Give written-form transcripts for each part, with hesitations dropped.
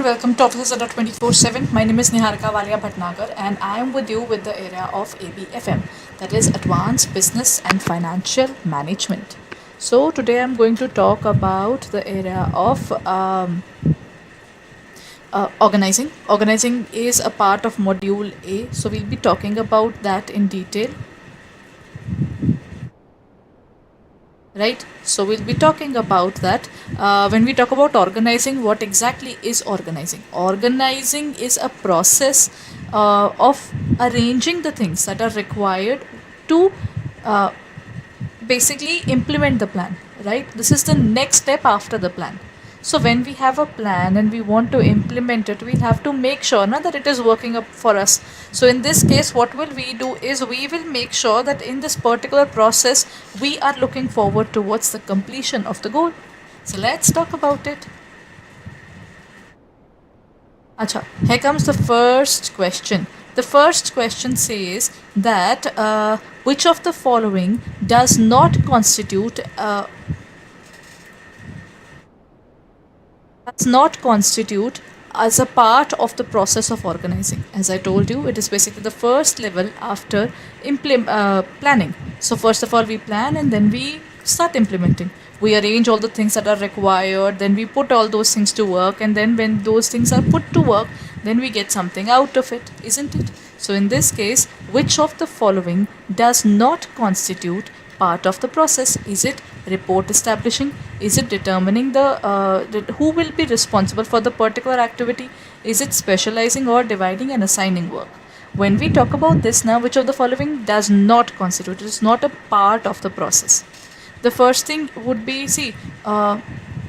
and welcome to Offices Adda 24/7. My name is Niharika Walia Bhatnagar and I am with you with the area of ABFM, that is Advanced Business and Financial Management. So today I'm going to talk about the area of organizing. Organizing is a part of Module A, so we'll be talking about that in detail. Right, so we'll be talking about that. When we talk about organizing, what exactly is organizing is a process of arranging the things that are required to uh, basically implement the plan. Right, this is the next step after the plan. So when we have a plan and we want to implement it, we'll have to make sure that it is working up for us. So in this case, what will we do is we will make sure that in this particular process, we are looking forward towards the completion of the goal. So let's talk about it. Acha, here comes the first question. The first question says that which of the following does not constitute as a part of the process of organizing. As I told you, it is basically the first level after planning. So first of all, we plan and then we start implementing. We arrange all the things that are required, then we put all those things to work, and then when those things are put to work, then we get something out of it, isn't it? So in this case, which of the following does not constitute part of the process? Is it report establishing? Is it determining who will be responsible for the particular activity? Is it specializing or dividing and assigning work? When we talk about this now, which of the following does not constitute? It is not a part of the process. The first thing would be,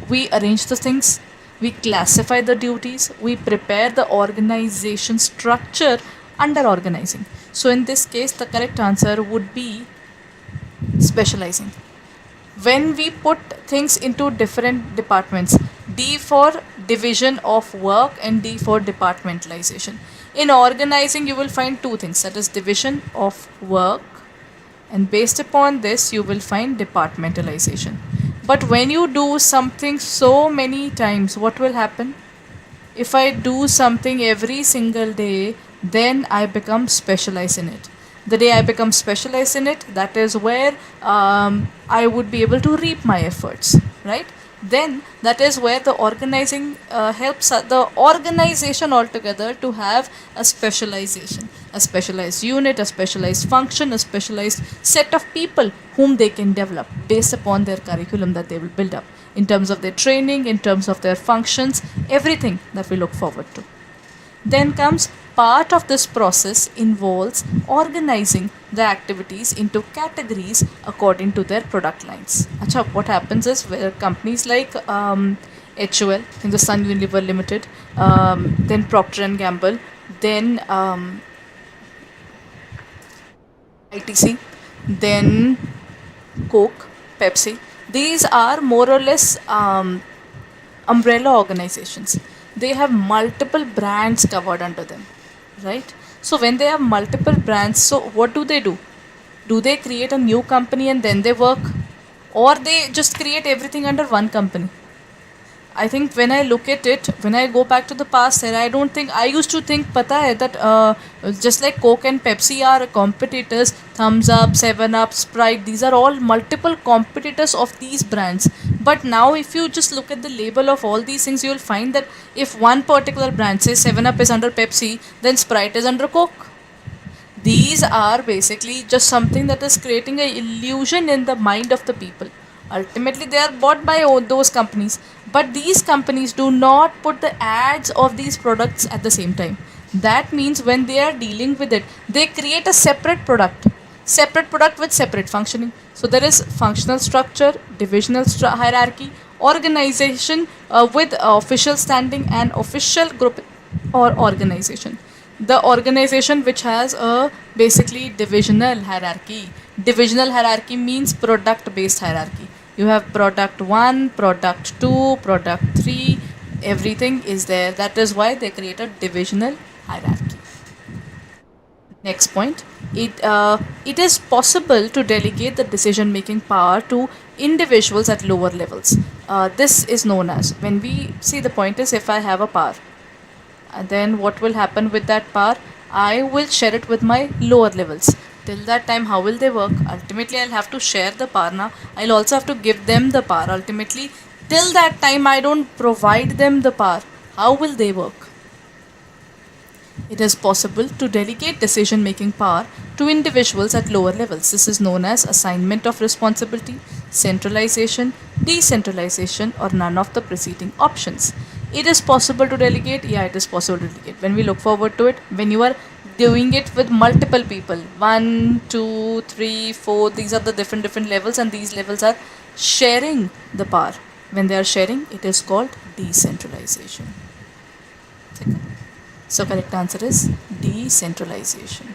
we arrange the things, we classify the duties, we prepare the organization structure under organizing. So in this case, the correct answer would be specializing. When we put things into different departments, D for division of work and D for departmentalization. In organizing, you will find two things, that is division of work, and based upon this you will find departmentalization. But when you do something so many times, what will happen? If I do something every single day, then I become specialized in it. The day I become specialized in it, that is where I would be able to reap my efforts, right? Then that is where the organizing helps the organization altogether to have a specialization, a specialized unit, a specialized function, a specialized set of people whom they can develop based upon their curriculum that they will build up in terms of their training, in terms of their functions, everything that we look forward to. Then comes part of this process involves organizing the activities into categories according to their product lines. Acha, what happens is where companies like HUL, Hindustan Unilever Limited, then Procter and Gamble, then ITC, then Coke, Pepsi, these are more or less umbrella organizations. They have multiple brands covered under them, right? So when they have multiple brands, so what do? Do they create a new company and then they work, or they just create everything under one company? I think when I look at it, when I go back to the past era, I used to think pata hai that just like Coke and Pepsi are competitors, Thumbs Up, 7 Up, Sprite, these are all multiple competitors of these brands. But now if you just look at the label of all these things, you will find that if one particular brand, say 7 Up is under Pepsi, then Sprite is under Coke. These are basically just something that is creating an illusion in the mind of the people. Ultimately, they are bought by those companies, but these companies do not put the ads of these products at the same time. That means when they are dealing with it, they create a separate product with separate functioning. So there is functional structure, divisional hierarchy, organization with official standing, and official group or organization. The organization which has a basically divisional hierarchy. Divisional hierarchy means product based hierarchy. You have product 1, product 2, product 3, everything is there. That is why they create a divisional hierarchy. Next point, it is possible to delegate the decision making power to individuals at lower levels. This is known as, when we see, the point is, if I have a power, then what will happen with that power? I will share it with my lower levels. Till that time, how will they work? Ultimately, I'll have to share the power now. I'll also have to give them the power. Ultimately, till that time, I don't provide them the power. How will they work? It is possible to delegate decision making power to individuals at lower levels. This is known as assignment of responsibility, centralization, decentralization, or none of the preceding options. It is possible to delegate, yeah, it is possible to delegate. When we look forward to it, when you are doing it with multiple people, 1, 2, 3, 4, these are the different levels, and these levels are sharing the power. When they are sharing, it is called decentralization. So correct answer is decentralization.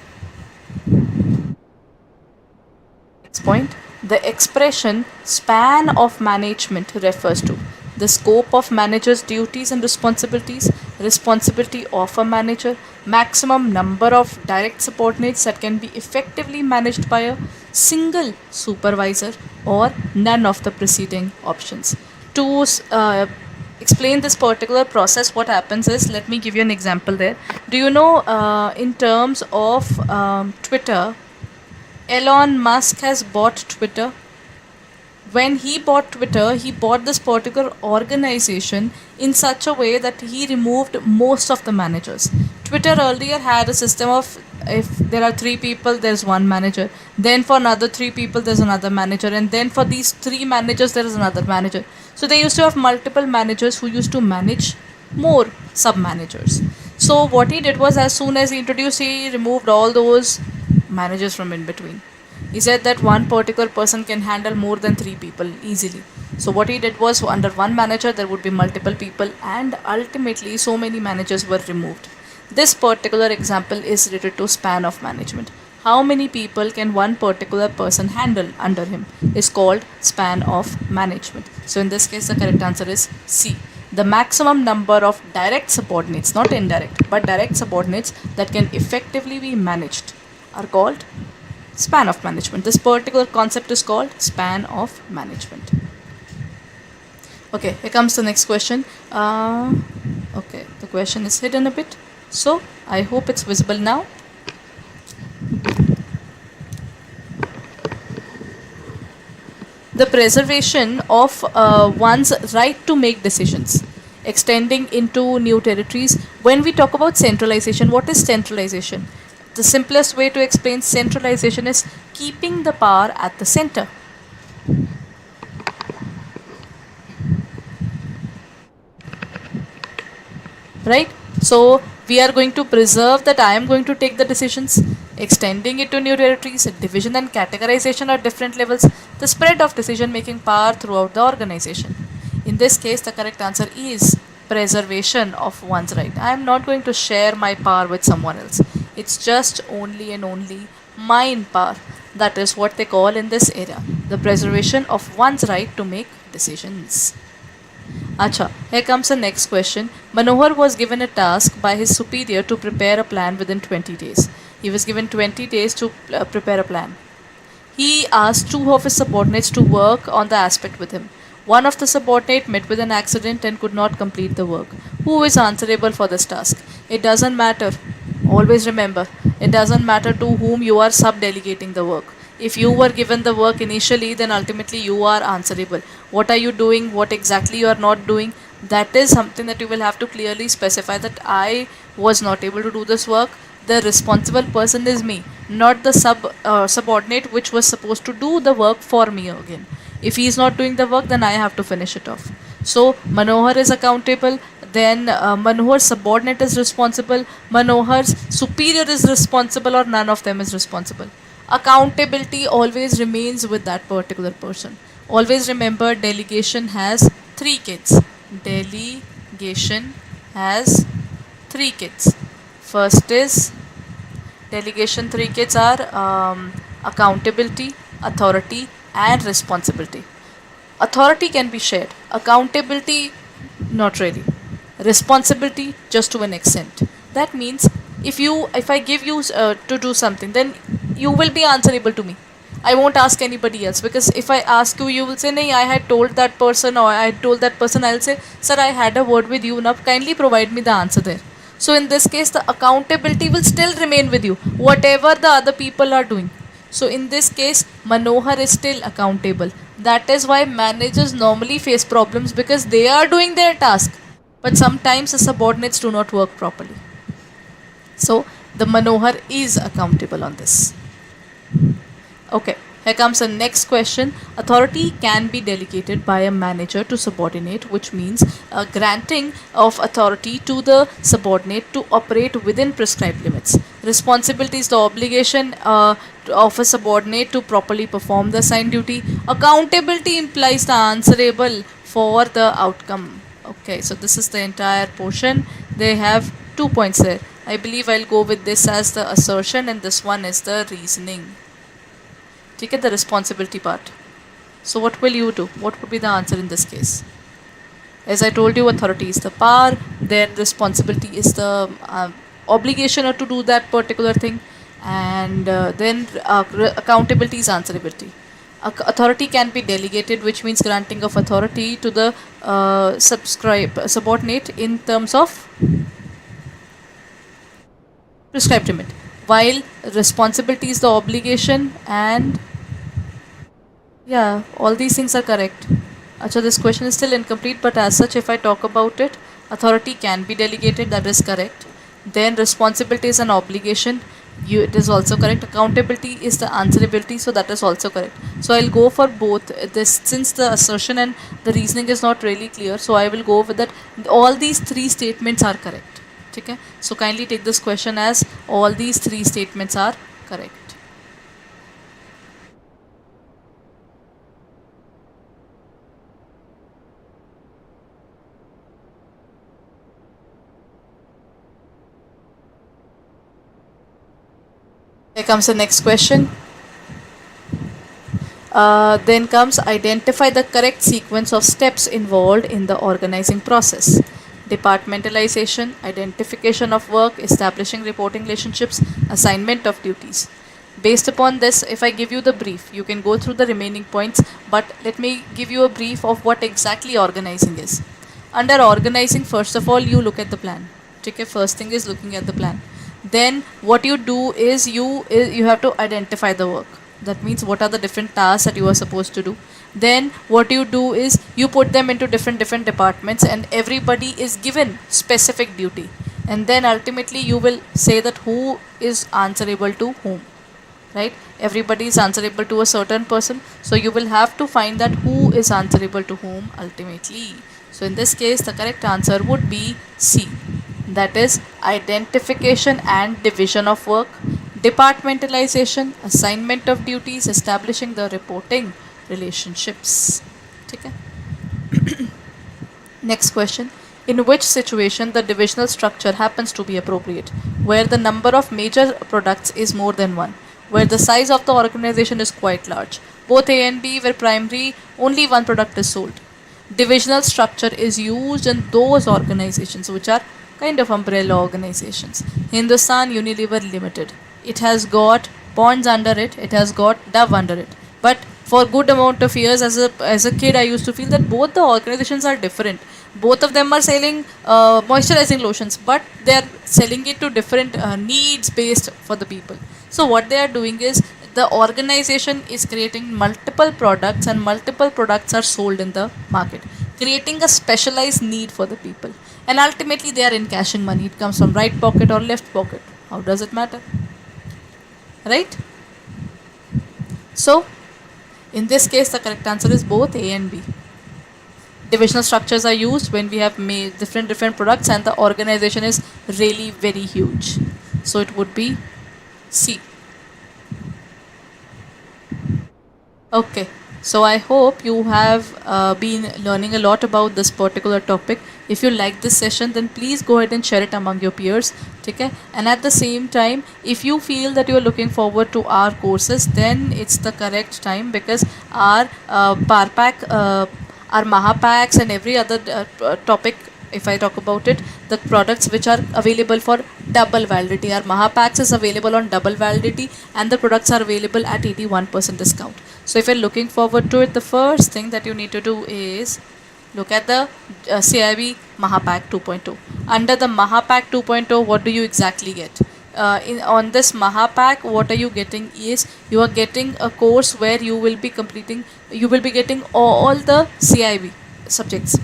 Next point, the expression span of management refers to the scope of manager's duties and responsibilities, responsibility of a manager, maximum number of direct subordinates that can be effectively managed by a single supervisor, or none of the preceding options. To explain this particular process, what happens is, let me give you an example there. Do you know, in terms of Twitter, Elon Musk has bought Twitter. When he bought Twitter, he bought this particular organization in such a way that he removed most of the managers. Twitter earlier had a system of, if there are 3 people, there's one manager. Then for another 3 people, there's another manager. And then for these 3 managers, there is another manager. So they used to have multiple managers who used to manage more sub-managers. So what he did was, as soon as he introduced, he removed all those managers from in between. He said that one particular person can handle more than 3 people easily. So what he did was, under one manager there would be multiple people, and ultimately so many managers were removed. This particular example is related to span of management. How many people can one particular person handle under him is called span of management. So in this case, the correct answer is C. The maximum number of direct subordinates, not indirect, but direct subordinates that can effectively be managed are called span of management. This particular concept is called span of management. Okay, here comes the next question. Okay, the question is hidden a bit, so I hope it's visible now. The preservation of one's right to make decisions, extending into new territories. When we talk about centralization, what is centralization? The simplest way to explain centralization is keeping the power at the center. Right? So we are going to preserve that I am going to take the decisions, extending it to new territories. Division and categorization are different levels. The spread of decision making power throughout the organization. In this case, the correct answer is preservation of one's right. I am not going to share my power with someone else. It's just only and only mine power. That is what they call in this area the preservation of one's right to make decisions. Acha, here comes the next question. Manohar was given a task by his superior to prepare a plan within 20 days. He was given 20 days to prepare a plan. He asked 2 of his subordinates to work on the aspect with him. One of the subordinates met with an accident and could not complete the work. Who is answerable for this task? It doesn't matter. Always remember, it doesn't matter to whom you are sub-delegating the work. If you were given the work initially, then ultimately you are answerable. What are you doing? What exactly you are not doing? That is something that you will have to clearly specify, that I was not able to do this work. The responsible person is me, not the subordinate which was supposed to do the work for me again. If he is not doing the work, then I have to finish it off. So Manohar is accountable. Then Manohar's subordinate is responsible. Manohar's superior is responsible, or none of them is responsible. Accountability always remains with that particular person. Always remember, delegation has 3 kids. Delegation has 3 kids. First is delegation 3 kids are accountability, authority, and responsibility. Authority can be shared. Accountability, not really. Responsibility, just to an extent. That means if I give you to do something, then you will be answerable to me. I won't ask anybody else, because if I ask you, you will say, "Nahi, I had told that person," or "I had told that person." I'll say, "Sir, I had a word with you. Now kindly provide me the answer there." So in this case, the accountability will still remain with you, whatever the other people are doing. So in this case, Manohar is still accountable. That is why managers normally face problems, because they are doing their task, but sometimes the subordinates do not work properly. So the Manohar is accountable on this. Okay, here comes the next question. Authority can be delegated by a manager to subordinate, which means a granting of authority to the subordinate to operate within prescribed limits. Responsibility is the obligation of a subordinate to properly perform the assigned duty. Accountability implies the answerable for the outcome. Okay, so this is the entire portion. They have 2 points there. I believe I'll go with this as the assertion, and this one is the reasoning. Take it the responsibility part. So what will you do? What would be the answer in this case? As I told you, authority is the power, then responsibility is the obligation to do that particular thing, and then accountability is answerability. Authority can be delegated, which means granting of authority to the subordinate in terms of prescribed limit, while responsibility is the obligation, and yeah, all these things are correct. Acha, this question is still incomplete, but as such, if I talk about it, authority can be delegated, that is correct. Then responsibility is an obligation, it is also correct. Accountability is the answerability, so that is also correct. So I'll go for both. This, since the assertion and the reasoning is not really clear, so I will go with that. All these three statements are correct. Okay? So kindly take this question as all these three statements are correct. Here comes the next question. Then comes identify the correct sequence of steps involved in the organizing process. Departmentalization, identification of work, establishing reporting relationships, assignment of duties. Based upon this, if I give you the brief, you can go through the remaining points, but let me give you a brief of what exactly organizing is. Under organizing, first of all, you look at the plan. Okay, first thing is looking at the plan. Then what you do is you have to identify the work. That means what are the different tasks that you are supposed to do. Then what you do is you put them into different departments, and everybody is given specific duty, and then ultimately you will say that who is answerable to whom, right? Everybody is answerable to a certain person, so you will have to find that who is answerable to whom ultimately. So in this case, the correct answer would be C, that is identification and division of work, departmentalization, assignment of duties, establishing the reporting relationships. Okay. Next question. In which situation the divisional structure happens to be appropriate? Where the number of major products is more than one, where the size of the organization is quite large, both A and B where primary only one product is sold. Divisional structure is used in those organizations which are kind of umbrella organizations. Hindustan Unilever Limited, it has got Ponds under it, it has got Dove under it. But for good amount of years as a kid, I used to feel that both the organizations are different. Both of them are selling moisturizing lotions, but they are selling it to different needs based for the people. So what they are doing is the organization is creating multiple products, and multiple products are sold in the market, creating a specialized need for the people. And ultimately they are encashing money. It comes from right pocket or left pocket. How does it matter? Right? So in this case, the correct answer is both A and B. Divisional structures are used when we have made different products and the organization is really very huge. So it would be C. Okay, so I hope you have been learning a lot about this particular topic. If you like this session, then please go ahead and share it among your peers. Okay? And at the same time, if you feel that you are looking forward to our courses, then it's the correct time, because our Par Pack, our Mahapacks and every other topic, if I talk about it, the products which are available for double validity. Our Mahapacks is available on double validity, and the products are available at 81% discount. So if you're looking forward to it, the first thing that you need to do is Look at the CIB Mahapack 2.0. Under the Mahapack 2.0, what do you exactly get? On this Mahapack, what are you getting is you are getting a course where you will be completing, you will be getting all the CIB subjects,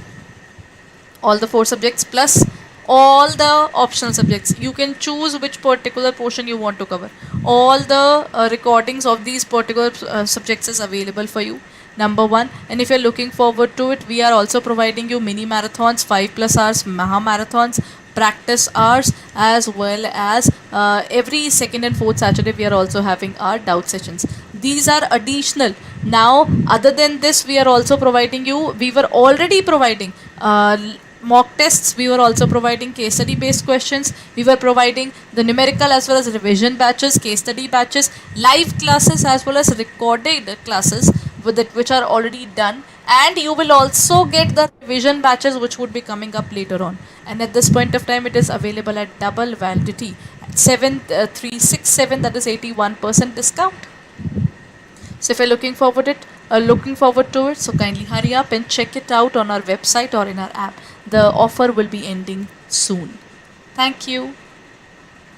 all the 4 subjects plus all the optional subjects. You can choose which particular portion you want to cover. All the recordings of these particular subjects is available for you, number one. And if you're looking forward to it, we are also providing you mini marathons, 5+ hours maha marathons, practice hours, as well as every second and fourth Saturday we are also having our doubt sessions. These are additional. Now, other than this, we are also providing you, we were already providing mock tests, we were also providing case study based questions, we were providing the numerical as well as revision batches, case study batches, live classes as well as recorded classes with it, which are already done. And you will also get the revision batches which would be coming up later on. And at this point of time, it is available at double validity at 7367, that is 81% discount. So if you're looking forward to it, so kindly hurry up and check it out on our website or in our app. The offer will be ending soon. Thank you.